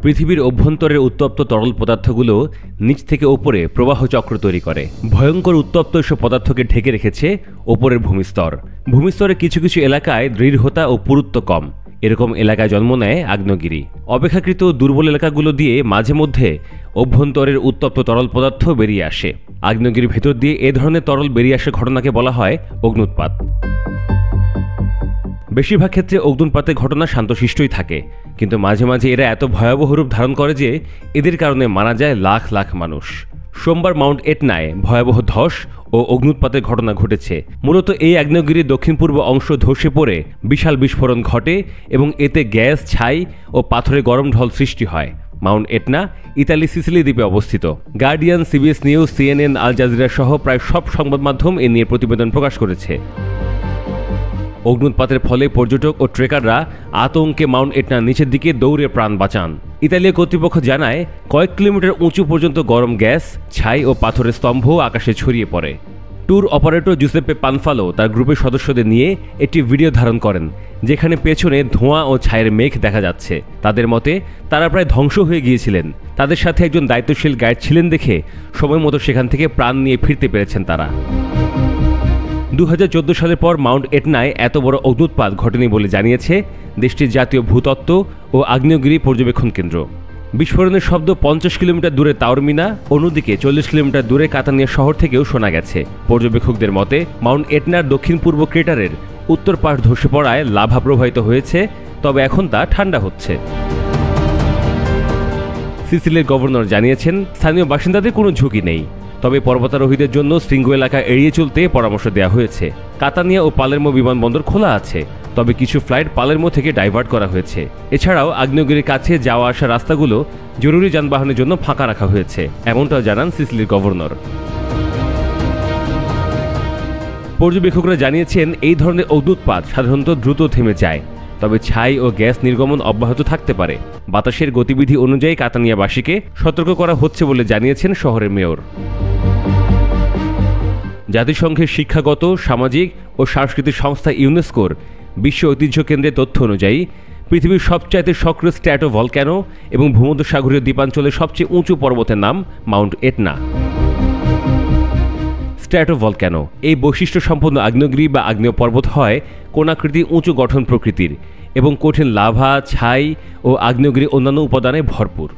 পৃথিবীর অভ্যন্তরের উত্তপ্ত তরল পদার্থগুলো নিচ থেকে ওপরে প্রবাহ চক্র তৈরি করে। ভয়ঙ্কর উত্তপ্ত এসব পদার্থকে ঢেকে রেখেছে ওপরের ভূমিস্তর। ভূমিস্তরের কিছু কিছু এলাকায় দৃঢ়তা ও পুরুত্ব কম। এরকম এলাকায় জন্ম নেয় আগ্নেয়গিরি। অপেক্ষাকৃত দুর্বল এলাকাগুলো দিয়ে মাঝে মধ্যে অভ্যন্তরের উত্তপ্ত তরল পদার্থ বেরিয়ে আসে। আগ্নেয়গিরির ভেতর দিয়ে এ ধরনের তরল বেরিয়ে আসার ঘটনাকে বলা হয় অগ্ন্যুৎপাত। বেশিরভাগ ক্ষেত্রে অগ্ন্যুৎপাতের ঘটনা শান্তশিষ্টই থাকে, কিন্তু মাঝে মাঝে এরা এত ভয়াবহ রূপ ধারণ করে যে এদের কারণে মারা যায় লাখ লাখ মানুষ। সোমবার মাউন্ট এটনায় ভয়াবহ ধস ও অগ্ন্যুৎপাতের ঘটনা ঘটেছে। মূলত এই আগ্নেয়গিরির দক্ষিণ পূর্ব অংশ ধসে পড়ে বিশাল বিস্ফোরণ ঘটে এবং এতে গ্যাস, ছাই ও পাথরের গরম ঢল সৃষ্টি হয়। মাউন্ট এটনা ইতালি সিসিলি দ্বীপে অবস্থিত। Guardian, CBS News, CNN, Al Jazeera সহ প্রায় সব সংবাদ মাধ্যম এ নিয়ে প্রতিবেদন প্রকাশ করেছে। অগ্ন্যুৎপাতের ফলে পর্যটক ও ট্রেকাররা আতঙ্কে মাউন্ট এটনার নিচের দিকে দৌড়ে প্রাণ বাঁচান। ইতালীয় কর্তৃপক্ষ জানায় কয়েক কিলোমিটার উঁচু পর্যন্ত গরম গ্যাস, ছাই ও পাথরের স্তম্ভ আকাশে ছড়িয়ে পড়ে। ট্যুর অপারেটর জুসেপ্পে পানফালো তার গ্রুপের সদস্যদের নিয়ে একটি ভিডিও ধারণ করেন, যেখানে পেছনে ধোঁয়া ও ছায়ের মেঘ দেখা যাচ্ছে। তাদের মতে তারা প্রায় ধ্বংস হয়ে গিয়েছিলেন। তাদের সাথে একজন দায়িত্বশীল গাইড ছিলেন দেখে সময় মতো সেখান থেকে প্রাণ নিয়ে ফিরতে পেরেছেন তারা। 2014 সালের পর মাউন্ট এটনায় এত বড় অগ্ন্যুৎপাত ঘটেনি বলে জানিয়েছে দেশটির জাতীয় ভূতত্ত্ব ও আগ্নেয়গিরি পর্যবেক্ষণ কেন্দ্র। বিস্ফোরণের শব্দ 50 কিলোমিটার দূরে তাওরমিনা, অন্যদিকে 40 কিলোমিটার দূরে কাতানিয়া শহর থেকেও শোনা গেছে। পর্যবেক্ষকদের মতে মাউন্ট এটনার দক্ষিণ পূর্ব ক্রেটারের উত্তর পাশ ধসে পড়ায় লাভা প্রবাহিত হয়েছে, তবে এখন তা ঠান্ডা হচ্ছে। সিসিলির গভর্নর জানিয়েছেন স্থানীয় বাসিন্দাদের কোনো ঝুঁকি নেই, তবে পর্বতারোহীদের জন্য শৃঙ্গ এলাকা এড়িয়ে চলতে পরামর্শ দেওয়া হয়েছে। কাতানিয়া ও পালেরমো বিমানবন্দর খোলা আছে, তবে কিছু ফ্লাইট পালেরমো থেকে ডাইভার্ট করা হয়েছে। এছাড়াও আগ্নেয়গিরির কাছে যাওয়া আসা রাস্তাগুলো জরুরি যানবাহনের জন্য ফাঁকা রাখা হয়েছে, এমনটাও জানান সিসিলির গভর্নর। পর্যবেক্ষকরা জানিয়েছেন এই ধরনের অগ্ন্যুৎপাত সাধারণত দ্রুত থেমে যায়, তবে ছাই ও গ্যাস নির্গমন অব্যাহত থাকতে পারে। বাতাসের গতিবিধি অনুযায়ী কাতানিয়াবাসীকে সতর্ক করা হচ্ছে বলে জানিয়েছেন শহরের মেয়র। জাতিসংঘের শিক্ষাগত, সামাজিক ও সাংস্কৃতিক সংস্থা ইউনেস্কোর বিশ্ব ঐতিহ্য কেন্দ্রের তথ্য অনুযায়ী পৃথিবীর সবচাইতে সক্রিয় স্ট্র্যাটোভলক্যানো এবং ভূমধ্যসাগরীয় দ্বীপাঞ্চলের সবচেয়ে উঁচু পর্বতের নাম মাউন্ট এটনা। স্ট্র্যাটোভলক্যানো এই বৈশিষ্ট্য সম্পন্ন আগ্নেয়গিরি বা আগ্নেয় পর্বত হয় কোণাকৃতি, উঁচু গঠন প্রকৃতির এবং কঠিন লাভা, ছাই ও আগ্নেয়গিরি অন্যান্য উপাদানে ভরপুর।